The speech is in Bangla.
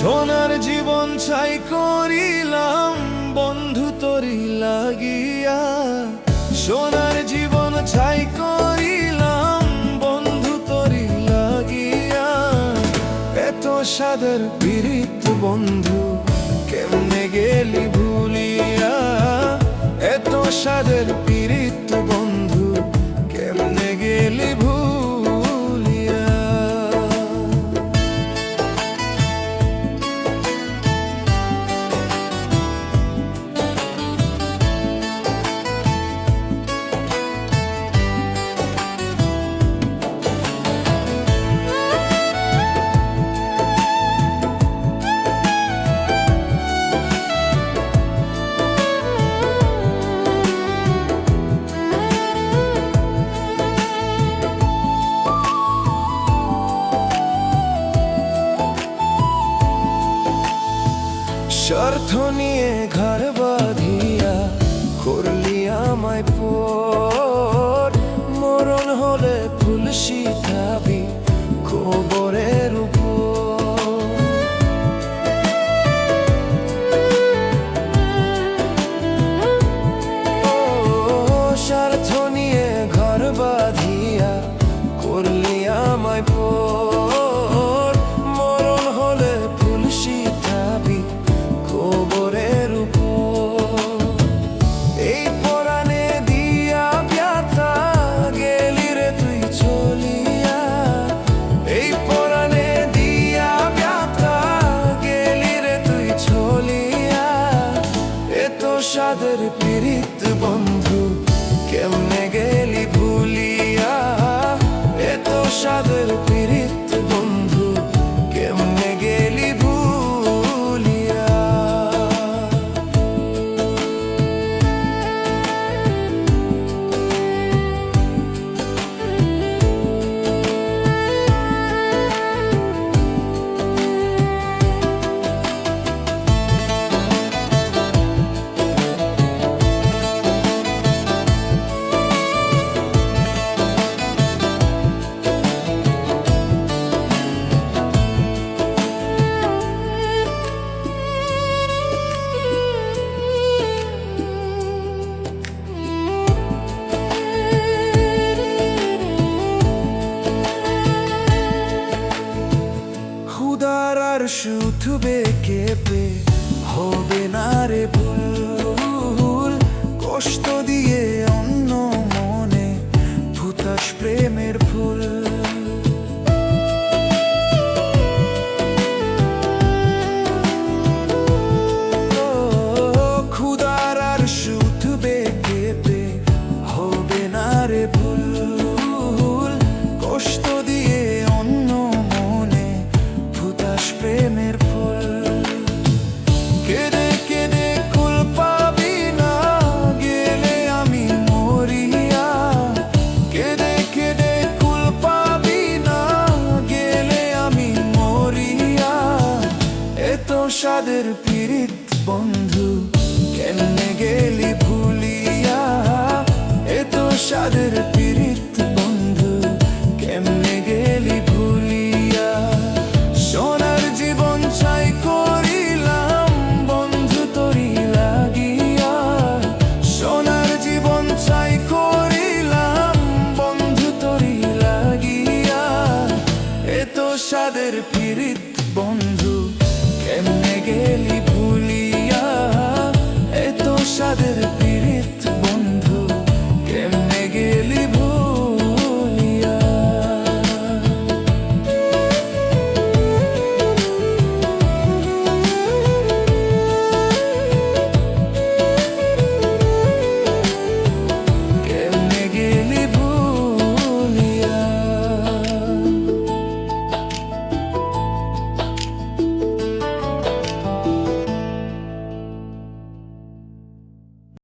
সোনার জীবন ছাই করিলাম বন্ধু তোরি লাগিয়া, সোনার জীবন ছাই করিলাম বন্ধু তোরি লাগিয়া। এত সাদের পীড়িত বন্ধু কেমনে গেলি ভুলিয়া, এত সাদের পীড়িত বন্ধু কেমনে গেলি ভুলিয়া। স্বার্থ নিয়ে ঘর বাঁধিয়া করলি আমায় পর, মরণ হলে ফুল শিখাবি কবরের উপর। স্বার্থ নিয়ে ঘর বাঁধিয়া করলি আমায় পর, মরণ হলে ফুল শিখাবি কবরের উপর। এই পরাণে দিয়া ব্যথা গেলি রে তুই চলিয়া, এই পরাণে দিয়া ব্যথা গেলি রে তুই চলিয়া। এত সাদের পীড়িত বন্ধু কেমনে গেলি ভুলিয়া, এত সাদের পীড়িত বন্ধু কেমনে গেলি ভুলিয়া। শুধবে কেঁপে হবে না রে ভুল, কষ্ট দিয়ে অন্য মনে ফুটাস প্রেমের ফুল। খুদার আর শুধবে কেঁপে হবে না রে ভুল, কষ্ট দিয়ে অন্য মনে ফুটাস প্রেমের ফুল। কেঁদে কেঁদে কুল পাবি না গেলে আমি মরিয়া, কেঁদে কেঁদে কুল পাবি না গেলে আমি মরিয়া। এত সাদের পীড়িত বন্ধু কেমনে গেলি ভুলিয়া, এত সাদের পীড়িত বন্ধু কেমনে গেলি ভুলিয়া। সোনার জীবন ছাই করিলাম বন্ধু তোরি লাগিয়া, সোনার জীবন ছাই করিলাম বন্ধু তোরি লাগিয়া। এত সাদের পীড়িত বন্ধু কেমনে গেলি ভুলিয়া, এত সাদের পীড়িত